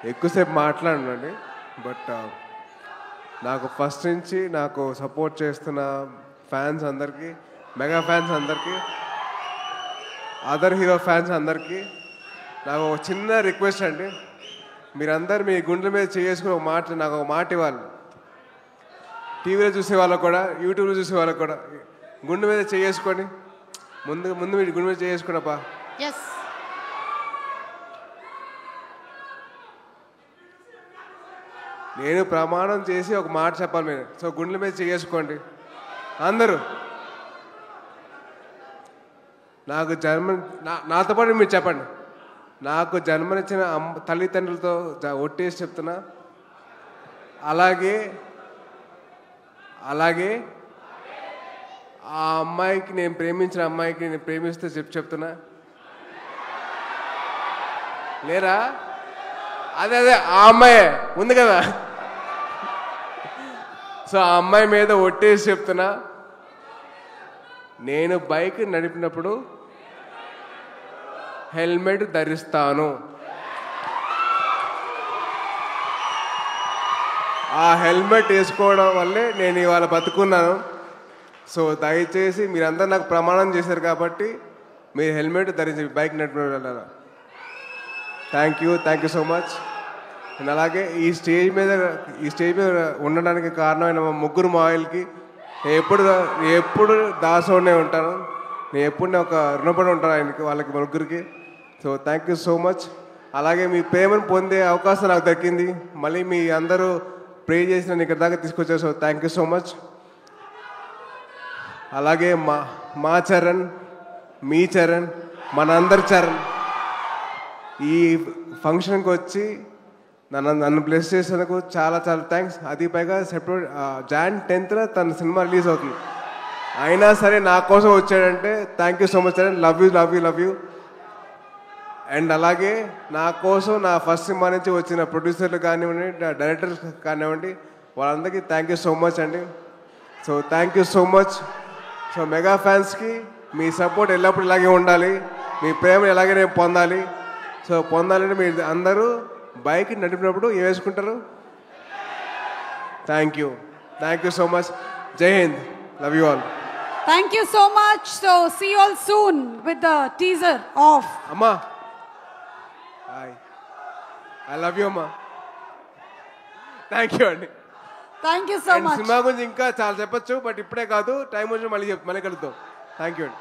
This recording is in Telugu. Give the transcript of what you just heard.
ఎక్కువసేపు మాట్లాడనండి. బట్ నాకు ఫస్ట్ నుంచి నాకు సపోర్ట్ చేస్తున్న ఫ్యాన్స్ అందరికీ, మెగా ఫ్యాన్స్ అందరికీ, అదర్ హీరో ఫ్యాన్స్ అందరికీ నాకు ఒక చిన్న రిక్వెస్ట్ అండి. మీరందరూ మీ గుండెల మీద చేసుకుని నాకు ఒక మాట ఇవ్వాలి. టీవీలో చూసే వాళ్ళకు కూడా, యూట్యూబ్లో చూసే వాళ్ళకు కూడా గుండె మీద చేసుకొని ముందు మీరు గుండె మీద చేసుకున్నప్పా. నేను ప్రమాణం చేసి ఒక మాట చెప్పాలి మీరు. సో గుండెల మీద చేసుకోండి అందరూ. నాకు నాతో పాటు మీరు చెప్పండి. నాకు జన్మనిచ్చిన తల్లిదండ్రులతో ఒట్టేసి చెప్తున్నా, అలాగే ఆ అమ్మాయికి, నేను ప్రేమించిన అమ్మాయికి నేను ప్రేమిస్తే చెప్తున్నా. లేరా? అదే ఆ అమ్మాయే ఉంది కదా. సో ఆ అమ్మాయి మీద ఒట్టేసి చెప్తున్నా, నేను బైక్ నడిపినప్పుడు హెల్మెట్ ధరిస్తాను. ఆ హెల్మెట్ వేసుకోవడం వల్లే నేను ఇవాళ బతుకున్నాను. సో దయచేసి మీరందరూ నాకు ప్రమాణం చేశారు కాబట్టి మీరు హెల్మెట్ ధరించి బైక్ నడిపిన. Thank you so much. And అలాగే ఈ స్టేజ్ మీద ఉండడానికి కారణమైన మా ముగ్గురు మాయిల్కి ఎప్పుడు దాసోనే ఉంటాను. నేను ఎప్పుడు ఒక రుణపడి ఉంటాను ఆయనకి, వాళ్ళకి ముగ్గురికి. So thank you so much. అలాగే మీ ప్రేమను పొందే అవకాశం నాకు దక్కింది. మళ్ళీ మీ అందరూ ప్రే చేసి నన్ను ఇక్కడ దాకా తీసుకొచ్చారు. So thank you so much. అలాగే మా చరణ్, మీ చరణ్, మనందరి చరణ్ ఈ ఫంక్షన్కి వచ్చి నన్ను బ్లెస్ చేసేందుకు చాలా థ్యాంక్స్. అది పైగా Jan 10th తన సినిమా రిలీజ్ అవుతుంది. అయినా సరే నా కోసం వచ్చాడంటే thank you so much Charan. Love you. And అలాగే నా కోసం నా ఫస్ట్ సినిమా నుంచి వచ్చిన ప్రొడ్యూసర్లు కానివ్వండి, డైరెక్టర్స్ కానివ్వండి, వాళ్ళందరికీ థ్యాంక్ యూ సో మచ్ అండి. So thank you so much. So mega ఫ్యాన్స్కి మీ సపోర్ట్ ఎల్లప్పుడూ ఇలాగే ఉండాలి. మీ ప్రేమ ఎలాగే నేను పొందాలి. సో పొందాలంటే మీరు అందరూ బైక్ నడిపినప్పుడు ఏం వేసుకుంటారు? Thank you so much. Jai Hind. Love you all. Thank you so much. So see you all soon with the teaser of Amma. I love you Amma. Thank you అండి. Thank you so much. Cinema గురించి ఇంకా చాలా చెప్పొచ్చు, బట్ ఇప్పుడే కాదు, టైం వచ్చి మళ్ళీ కలుద్దాం. థ్యాంక్ యూ అండి.